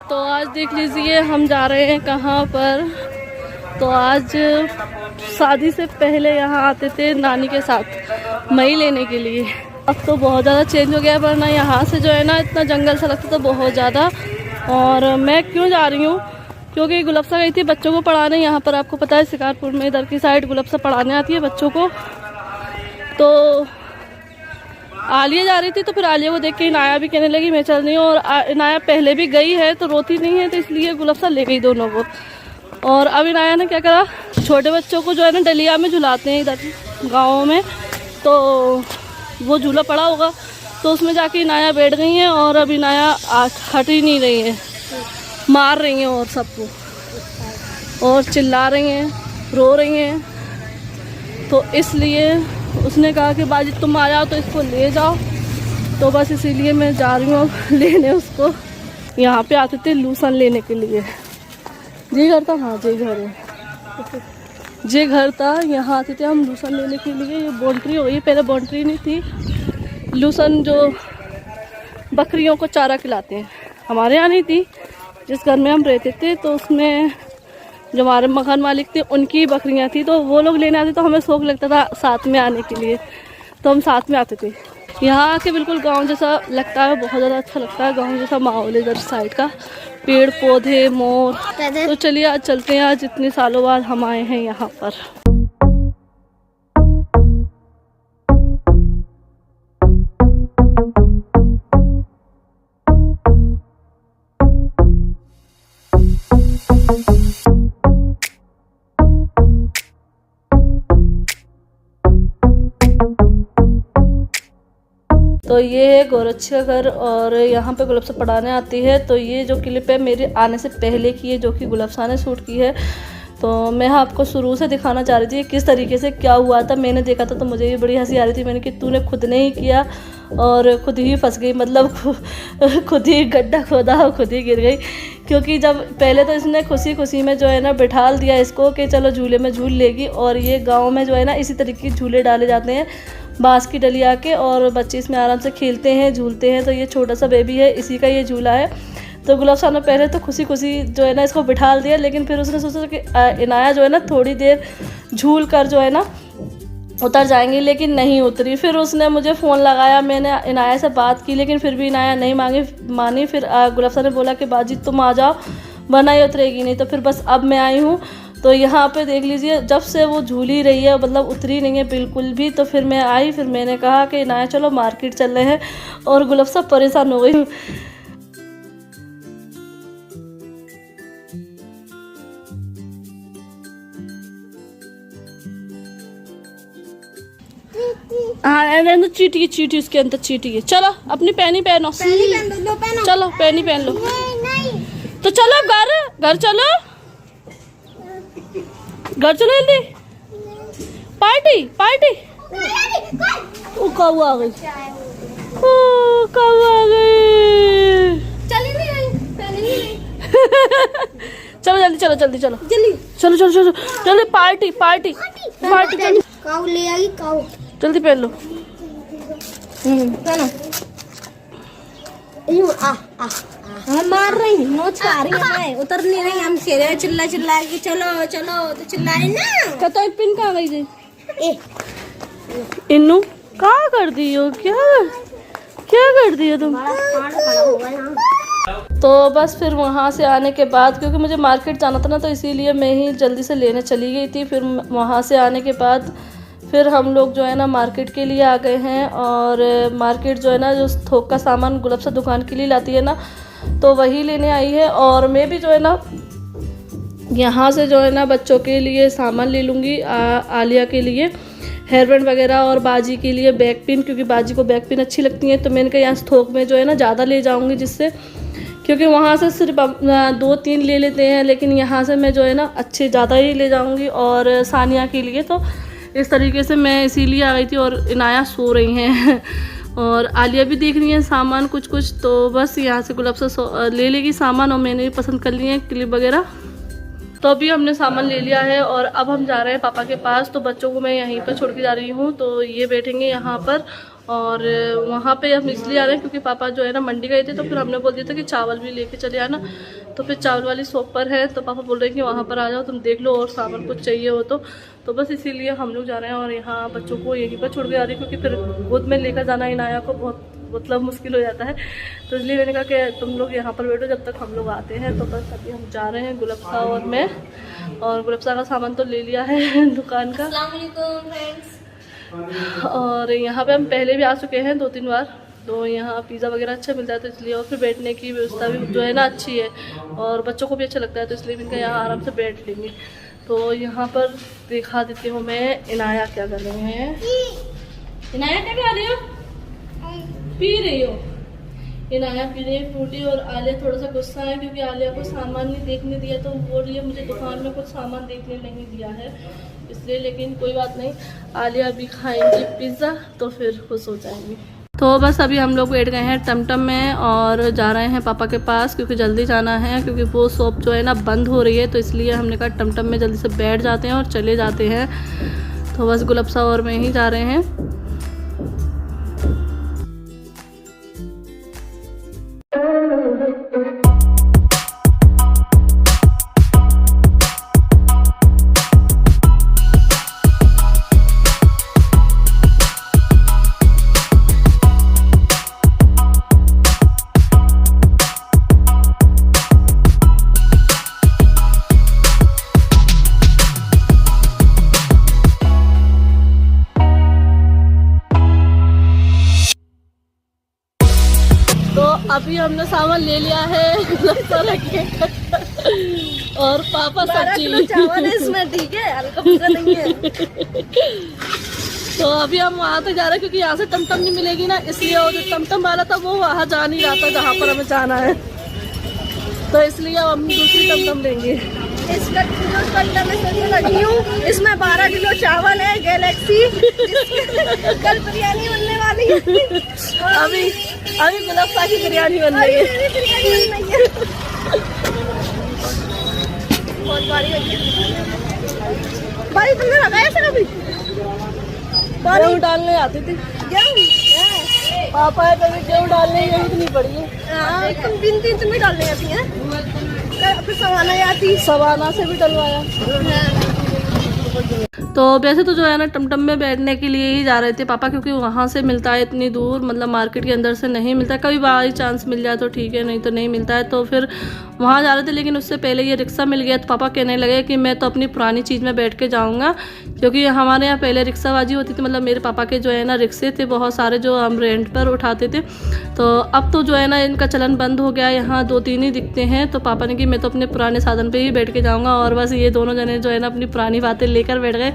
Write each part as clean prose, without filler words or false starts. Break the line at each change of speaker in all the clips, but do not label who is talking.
तो आज देख लीजिए हम जा रहे हैं कहाँ पर। तो आज शादी से पहले यहाँ आते थे नानी के साथ मई लेने के लिए। अब तो बहुत ज़्यादा चेंज हो गया है, वरना यहाँ से जो है ना इतना जंगल सा लगता था बहुत ज़्यादा। और मैं क्यों जा रही हूँ, क्योंकि गुलफ्सा गई थी बच्चों को पढ़ाने। यहाँ पर आपको पता है शिकारपुर में इधर की साइड गुलफ्सा पढ़ाने आती है बच्चों को। तो आलिया जा रही थी, तो फिर आलिया को देख के इनाया भी कहने लगी मैं चल रही हूँ। और इनाया पहले भी गई है तो रोती नहीं है, तो इसलिए गुलफ्सा ले गई दोनों को। और अब इनाया ने क्या करा, छोटे बच्चों को जो है ना डलिया में झुलाते हैं इधर गाँव में, तो वो झूला पड़ा होगा तो उसमें जाके इनाया बैठ गई हैं। और अब इनाया हट ही नहीं रही है, मार रही हैं और सबको, और चिल्ला रही हैं, रो रही हैं। तो इसलिए उसने कहा कि बाजी तुम आ जाओ तो इसको ले जाओ। तो बस इसीलिए मैं जा रही हूँ लेने उसको। यहाँ पे आते थे लूसन लेने के लिए। जे घर था, हाँ जे घर है, जे घर था। यहाँ आते थे हम लूसन लेने के लिए। ये बाउंड्री हो गई, पहले बाउंड्री नहीं थी। लूसन जो बकरियों को चारा खिलाते हैं, हमारे यहाँ नहीं थी। जिस घर में हम रहते थे तो उसमें जो हमारे मकान मालिक थे उनकी बकरियां थी, तो वो लोग लेने आते, तो हमें शौक लगता था साथ में आने के लिए, तो हम साथ में आते थे। यहाँ आके बिल्कुल गांव जैसा लगता है, बहुत ज़्यादा अच्छा लगता है, गांव जैसा माहौल है इधर साइड का, पेड़ पौधे मोर। तो चलिए आज चलते हैं, आज इतने सालों बाद हम आए हैं यहाँ पर। तो ये है गोरक्षी का घर, और यहाँ पे गुलफ्सा पढ़ाने आती है। तो ये जो क्लिप है मेरे आने से पहले की है, जो कि गुलफ्सा ने शूट की है। तो मैं आपको शुरू से दिखाना चाह रही थी किस तरीके से क्या हुआ था। मैंने देखा था तो मुझे भी बड़ी हंसी आ रही थी। मैंने कि तूने खुद ने ही किया और खुद ही फंस गई, मतलब खुद ही गड्ढा खोदा और खुद ही गिर गई। क्योंकि जब पहले तो इसने खुशी खुशी में जो है ना बिठाल दिया इसको कि चलो झूले में झूल लेगी। और ये गाँव में जो है ना इसी तरीके के झूले डाले जाते हैं बांस की डलिया के, और बच्चे इसमें आराम से खेलते हैं झूलते हैं। तो ये छोटा सा बेबी है, इसी का ये झूला है। तो गुलफ्सा ने पहले तो खुशी खुशी जो है ना इसको बिठाल दिया, लेकिन फिर उसने सोचा कि इनाया जो है ना थोड़ी देर झूल कर जो है ना उतर जाएंगी, लेकिन नहीं उतरी। फिर उसने मुझे फ़ोन लगाया, मैंने इनाया से बात की, लेकिन फिर भी इनाया नहीं मानी। फिर गुलफ्सा ने बोला कि बाजी तुम आ जाओ, वरना ये उतरेगी नहीं। तो फिर बस अब मैं आई हूँ। तो यहाँ पे देख लीजिए, जब से वो झूल ही रही है, मतलब उतरी नहीं है बिल्कुल भी। तो फिर मैं आई, फिर मैंने कहा कि इनाया चलो मार्केट चल रहे हैं, और गुलफ्सा परेशान हो गई। हाँ चीटी चीटी उसके अंदर चीटी है। चलो अपनी पैनी पहनो, चलो पैनी पहन लो। तो चलो घर चलो, घर चलो जल्दी, पार्टी पार्टी। ओ काऊ आ गई, ओ काऊ आ गई। चलो जल्दी चलो, जल्दी चलो, चलो चलो चलो जल्दी, पार्टी पार्टी पार्टी। जल्दी काऊ ले आई, काऊ जल्दी पहन लो।
हम मार रही नोच आ रही है, उतर नहीं रही। हम चिल्ला के चलो चलो तो चिल्लाए ना।
तो पिन कहाँ गई थी? इन्नू कहाँ कर दी हो, क्या कर दिया तुम? तो बस फिर वहाँ से आने के बाद, क्योंकि मुझे मार्केट जाना था ना, तो इसीलिए मैं ही जल्दी से लेने चली गई थी। फिर वहाँ से आने के बाद फिर हम लोग जो है ना मार्केट के लिए आ गए हैं। और मार्केट जो है ना, जो थोक का सामान गुलफ्सा दुकान के लिए लाती है ना, तो वही लेने आई है। और मैं भी जो है ना यहाँ से जो है ना बच्चों के लिए सामान ले लूँगी, आलिया के लिए हेयर बैंड वगैरह, और बाजी के लिए बैक पिन, क्योंकि बाजी को बैक पिन अच्छी लगती है। तो मैंने कहा यहाँ से थोक में जो है ना ज़्यादा ले जाऊँगी, जिससे क्योंकि वहाँ से सिर्फ 2-3 ले लेते हैं, लेकिन यहाँ से मैं जो है ना अच्छे ज़्यादा ही ले जाऊँगी। और सानिया के लिए तो इस तरीके से मैं इसीलिए आ गई थी। और इनाया सो रही हैं और आलिया भी देख रही है सामान कुछ कुछ। तो बस यहाँ से गुलफ्सा ले लेगी सामान, और मैंने भी पसंद कर लिए हैं क्लिप वगैरह। तो अभी हमने सामान ले लिया है और अब हम जा रहे हैं पापा के पास। तो बच्चों को मैं यहीं पर छोड़ के जा रही हूँ। तो ये बैठेंगे यहाँ पर और वहाँ पे हम इसलिए आ रहे हैं क्योंकि पापा जो है ना मंडी गए थे, तो फिर हमने बोल दिया था कि चावल भी लेके चले आना। तो फिर चावल वाली शॉप पर है, तो पापा बोल रहे हैं कि वहाँ पर आ जाओ, तुम देख लो और सामान कुछ चाहिए हो तो बस इसीलिए हम लोग जा रहे हैं। और यहाँ बच्चों को यहीं पर छोड़ के आ रही हूँ, क्योंकि फिर गोद में लेकर जाना इनाया को बहुत मतलब मुश्किल हो जाता है। तो इसलिए मैंने कहा कि तुम लोग यहाँ पर बैठो जब तक हम लोग आते हैं। तो बस अभी हम जा रहे हैं, गुलफ्सा और मैं। और गुलफ्सा का सामान तो ले लिया है दुकान का।
अस्सलाम वालेकुम फ्रेंड्स।
और यहाँ पे हम पहले भी आ चुके हैं 2-3 बार। तो यहाँ पिज़्ज़ा वगैरह अच्छा मिलता है, तो इसलिए और फिर बैठने की व्यवस्था भी जो है ना अच्छी है, और बच्चों को भी अच्छा लगता है, तो इसलिए इनका यहाँ आराम से बैठ लेंगे। तो यहाँ पर दिखा देती हूँ मैं इनाया क्या कर रहे हैं। इनाया क्या कर रही हो? पी रही हो? इनाया पी रही है फ्रूटी। और आलिया थोड़ा सा गुस्सा है क्योंकि आलिया को सामान नहीं देखने दिया, तो वो लिए मुझे दुकान में कुछ सामान देखने नहीं दिया है इसलिए। लेकिन कोई बात नहीं, आलिया भी खाएंगी पिज़्ज़ा तो फिर खुश हो जाएंगी। तो बस अभी हम लोग बैठ गए हैं टमटम में और जा रहे हैं पापा के पास, क्योंकि जल्दी जाना है, क्योंकि वो शॉप जो है ना बंद हो रही है। तो इसलिए हमने कहा टमटम में जल्दी से बैठ जाते हैं और चले जाते हैं। तो बस गुलफ्सा और मैं ही जा रहे हैं। अभी हमने सामान ले लिया है और पापा सब्जी
चावल है इसमें, ठीक है, हल्का फुल्का नहीं है।
तो अभी हम वहाँ तक जा रहे हैं, क्योंकि यहाँ से टमटम नहीं मिलेगी ना, इसलिए वो जो टमटम वाला था वो वहाँ जा नहीं रहा था जहाँ पर हमें जाना है, तो इसलिए हम दूसरी टमटम लेंगे।
इस कट्टा में से लगी हूँ, इसमें 12 किलो चावल है गैलेक्सी, कल बिरयानी बनने वाली है।
अभी गुलफ्सा की बिरयानी बन रही है।
बहुत भारी भाई, तुमने लगाया ऐसा कभी?
गेहूँ डालने आती थी, पापा है कभी गेहूँ डालने यही तो नहीं पड़ी है।
तुम बिनती तुम्हें डालने आती है, फिर सवाना आती,
सवाना से भी डलवाया। तो वैसे तो जो है ना टमटम में बैठने के लिए ही जा रहे थे पापा, क्योंकि वहाँ से मिलता है इतनी दूर, मतलब मार्केट के अंदर से नहीं मिलता। कभी बाई चांस मिल जाए तो ठीक है, नहीं तो नहीं मिलता है। तो फिर वहाँ जा रहे थे, लेकिन उससे पहले ये रिक्शा मिल गया। तो पापा कहने लगे कि मैं तो अपनी पुरानी चीज़ में बैठ के जाऊँगा, क्योंकि हमारे यहाँ पहले रिक्शाबाजी होती थी, मतलब मेरे पापा के जो है ना रिक्शे थे बहुत सारे जो हम रेंट पर उठाते थे। तो अब तो जो है ना इनका चलन बंद हो गया, यहाँ 2-3 ही दिखते हैं। तो पापा ने कि मैं तो अपने पुराने साधन पे ही बैठ के जाऊँगा। और बस ये दोनों जने जो है ना अपनी पुरानी बातें लेकर बैठ गए।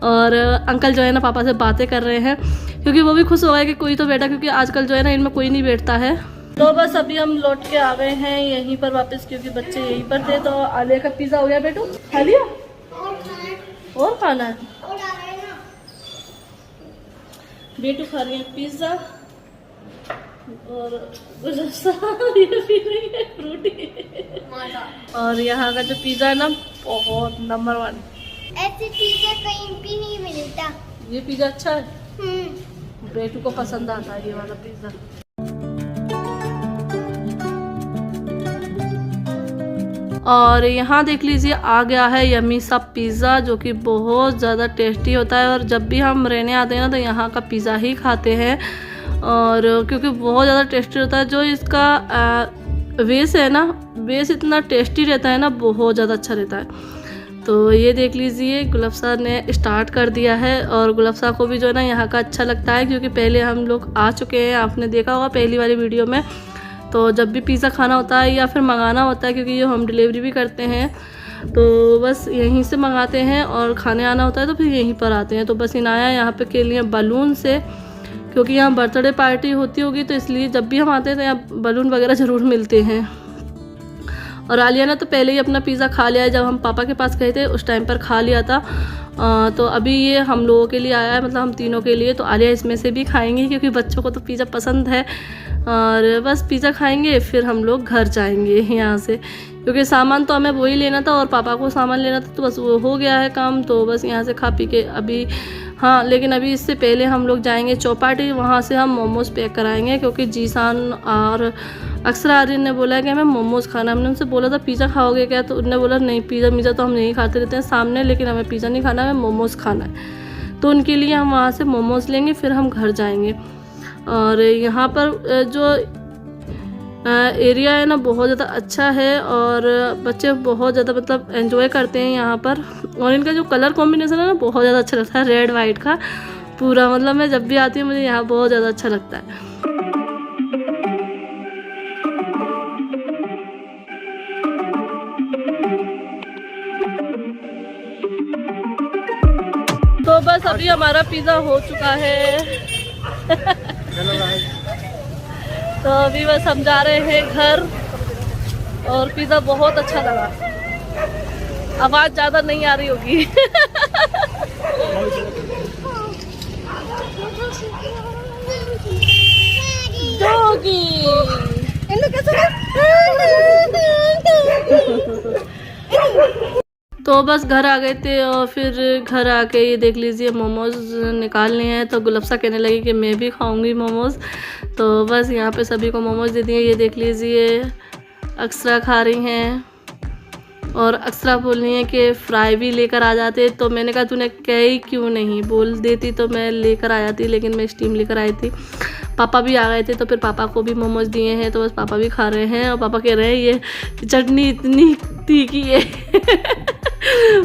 और अंकल जो है ना पापा से बातें कर रहे हैं, क्योंकि वो भी खुश हो गए कि कोई तो बैठा, क्योंकि आजकल जो है ना इनमें कोई नहीं बैठता है। तो बस अभी हम लौट के आ गए हैं यहीं पर वापस, क्योंकि बच्चे यहीं पर थे। तो आलिया का पिज़्ज़ा हो गया बेटू, खा लिया और खाना है? बेटू खा रही है पिज़्ज़ा और ये पी रही है फ्रूटी। और यहाँ का जो पिज़्ज़ा है ना बहुत नंबर 1,
ऐसी पिज़्ज़ा कहीं भी नहीं मिलता।
ये पिज़्ज़ा अच्छा है, बेटू को पसंद आता है ये वाला पिज़्ज़ा। और यहाँ देख लीजिए आ गया है यम्मी सा पिज़्ज़ा, जो कि बहुत ज़्यादा टेस्टी होता है। और जब भी हम रहने आते हैं ना तो यहाँ का पिज़्ज़ा ही खाते हैं, और क्योंकि बहुत ज़्यादा टेस्टी होता है। जो इसका बेस है ना, बेस इतना टेस्टी रहता है ना, बहुत ज़्यादा अच्छा रहता है। तो ये देख लीजिए गुलफ्सा ने स्टार्ट कर दिया है, और गुलफ्सा को भी जो है ना यहाँ का अच्छा लगता है, क्योंकि पहले हम लोग आ चुके हैं, आपने देखा होगा पहली वाली वीडियो में। तो जब भी पिज़्ज़ा खाना होता है या फिर मंगाना होता है, क्योंकि ये होम डिलीवरी भी करते हैं, तो बस यहीं से मंगाते हैं, और खाने आना होता है तो फिर यहीं पर आते हैं। तो बस इनाया यहाँ पे के लिए बलून से, क्योंकि यहाँ बर्थडे पार्टी होती होगी, तो इसलिए जब भी हम आते हैं तो यहाँ बलून वगैरह ज़रूर मिलते हैं। और आलिया ने तो पहले ही अपना पिज़्ज़ा खा लिया है, जब हम पापा के पास गए थे उस टाइम पर खा लिया था। तो अभी ये हम लोगों के लिए आया है, मतलब हम तीनों के लिए। तो आलिया इसमें से भी खाएंगे क्योंकि बच्चों को तो पिज़्ज़ा पसंद है। और बस पिज़्ज़ा खाएंगे फिर हम लोग घर जाएंगे यहाँ से, क्योंकि सामान तो हमें वही लेना था और पापा को सामान लेना था, तो बस वो हो गया है काम। तो बस यहाँ से खा पी के अभी, हाँ लेकिन अभी इससे पहले हम लोग जाएंगे चौपाटी, वहाँ से हम मोमोज़ पैक कराएंगे, क्योंकि जीसान और अक्सर आर्यन ने बोला है कि हमें मोमोज़ खाना। हमने उनसे बोला था पिज़्ज़ा खाओगे क्या, तो उन्होंने बोला नहीं पिज़्ज़ा तो हम नहीं खाते रहते हैं सामने, लेकिन हमें पिज़्ज़ा नहीं खाना, हमें मोमोज़ खाना है। तो उनके लिए हम वहाँ से मोमोज़ लेंगे फिर हम घर जाएंगे। और यहाँ पर जो एरिया है ना बहुत ज़्यादा अच्छा है और बच्चे बहुत ज़्यादा मतलब एंजॉय करते हैं यहाँ पर। और इनका जो कलर कॉम्बिनेशन है ना बहुत ज़्यादा अच्छा लगता है, रेड वाइट का पूरा, मतलब मैं जब भी आती हूँ मुझे यहाँ बहुत ज़्यादा अच्छा लगता है। तो बस अभी हमारा पिज़्ज़ा हो चुका है। तो अभी बस हम जा रहे हैं घर और पिज़्ज़ा बहुत अच्छा लगा। आवाज़ ज़्यादा नहीं आ रही होगी। डॉगी तो बस घर आ गए थे और फिर घर आके ये देख लीजिए मोमोज़ निकालने हैं। तो गुलफ्सा कहने लगी कि मैं भी खाऊंगी मोमोज़। तो बस यहाँ पे सभी को मोमोज़ दे दिए। ये देख लीजिए अक्सरा खा रही हैं और अक्सरा बोल रही है कि फ्राई भी लेकर आ जाते। तो मैंने कहा तूने कही क्यों नहीं, बोल देती तो मैं लेकर आ जाती, लेकिन मैं स्टीम लेकर आई थी। पापा भी आ गए थे तो फिर पापा को भी मोमोज़ दिए हैं। तो बस पापा भी खा रहे हैं और पापा कह रहे हैं ये चटनी इतनी तीखी है।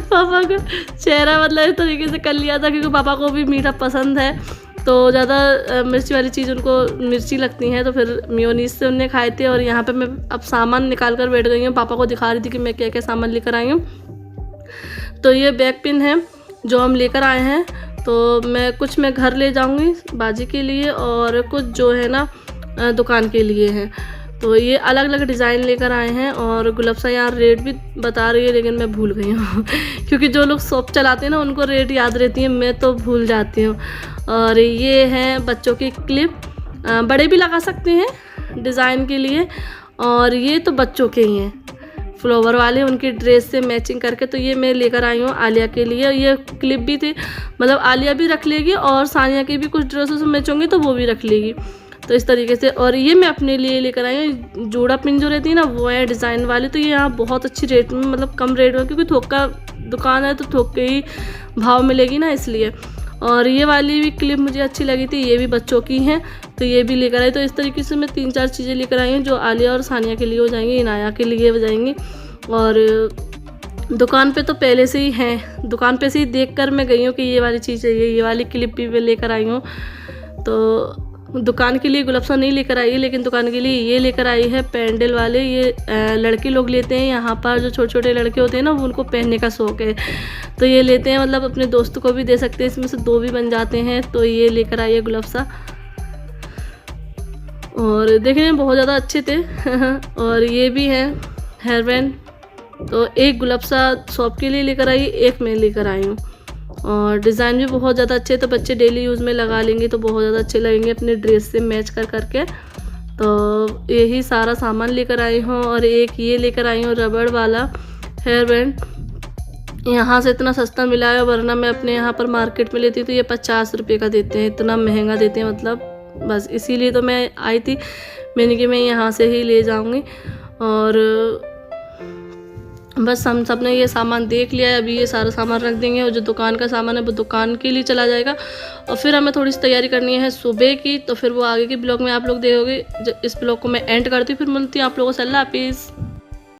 पापा का चेहरा मतलब इस तरीके से कर लिया था क्योंकि पापा को भी मीठा पसंद है, तो ज़्यादा मिर्ची वाली चीज़ उनको मिर्ची लगती हैं। तो फिर मेयोनीज से उनने खाए थे। और यहाँ पे मैं अब सामान निकाल कर बैठ गई हूँ, पापा को दिखा रही थी कि मैं क्या क्या सामान लेकर आई हूँ। तो ये बैक पिन है जो हम लेकर आए हैं। तो मैं घर ले जाऊँगी बाजी के लिए और कुछ जो है ना दुकान के लिए हैं। तो ये अलग अलग डिज़ाइन लेकर आए हैं। और गुलफ्सा यहाँ रेट भी बता रही है लेकिन मैं भूल गई हूँ। क्योंकि जो लोग शॉप चलाते हैं ना उनको रेट याद रहती है, मैं तो भूल जाती हूँ। और ये हैं बच्चों की क्लिप, बड़े भी लगा सकते हैं डिज़ाइन के लिए। और ये तो बच्चों के ही हैं फ्लावर वाले, उनकी ड्रेस से मैचिंग करके। तो ये मैं लेकर आई हूँ आलिया के लिए। ये क्लिप भी थी, मतलब आलिया भी रख लेगी और सानिया की भी कुछ ड्रेसों से मैच होंगी तो वो भी रख लेगी। तो इस तरीके से। और ये मैं अपने लिए लेकर आई हूँ जोड़ा पिन जो रहती है ना वो है डिज़ाइन वाली। तो ये यहाँ बहुत अच्छी रेट में, मतलब कम रेट में, क्योंकि थोक का दुकान है तो थोक के ही भाव मिलेगी ना इसलिए। और ये वाली भी क्लिप मुझे अच्छी लगी थी, ये भी बच्चों की हैं तो ये भी लेकर आई। तो इस तरीके से मैं 3-4 चीज़ें लेकर आई हूँ जो आलिया और सानिया के लिए हो जाएंगी, इनाया के लिए हो जाएंगी। और दुकान पे तो पहले से ही हैं, दुकान पे से ही देख कर मैं गई हूँ कि ये वाली चीज़ चाहिए, ये वाली क्लिप भी मैं लेकर आई हूँ। तो दुकान के लिए गुलफ्सा नहीं लेकर आई है, लेकिन दुकान के लिए ये लेकर आई है पैंडल वाले। ये लड़के लोग लेते हैं यहाँ पर, जो छोटे छोटे लड़के होते हैं ना वो उनको पहनने का शौक़ है तो ये लेते हैं, मतलब अपने दोस्तों को भी दे सकते हैं, इसमें से 2 भी बन जाते हैं। तो ये लेकर आई है गुलफ्सा और देखने में बहुत ज़्यादा अच्छे थे। और ये भी हैं हेयर बैंड। तो एक गुलफ्सा शॉप के लिए लेकर आई, एक मैं लेकर आई हूँ। और डिज़ाइन भी बहुत ज़्यादा अच्छे, तो बच्चे डेली यूज़ में लगा लेंगे तो बहुत ज़्यादा अच्छे लगेंगे अपने ड्रेस से मैच कर करके। तो यही सारा सामान लेकर आई हूँ। और एक ये लेकर आई हूँ रबड़ वाला हेयर बैंड, यहाँ से इतना सस्ता मिला है, वरना मैं अपने यहाँ पर मार्केट में लेती तो ये 50 रुपये का देते हैं, इतना महंगा देते हैं मतलब। बस इसीलिए तो मैं आई थी, मैंने कि मैं यहाँ से ही ले जाऊँगी। और बस हम सब ने ये सामान देख लिया है, अभी ये सारा सामान रख देंगे और जो दुकान का सामान है वो दुकान के लिए चला जाएगा। और फिर हमें थोड़ी सी तैयारी करनी है सुबह की, तो फिर वो आगे के ब्लॉग में आप लोग देखोगे। इस ब्लॉग को मैं एंड करती हूँ, फिर मिलती हूँ आप लोगों से। अल्लाह हाफिज़।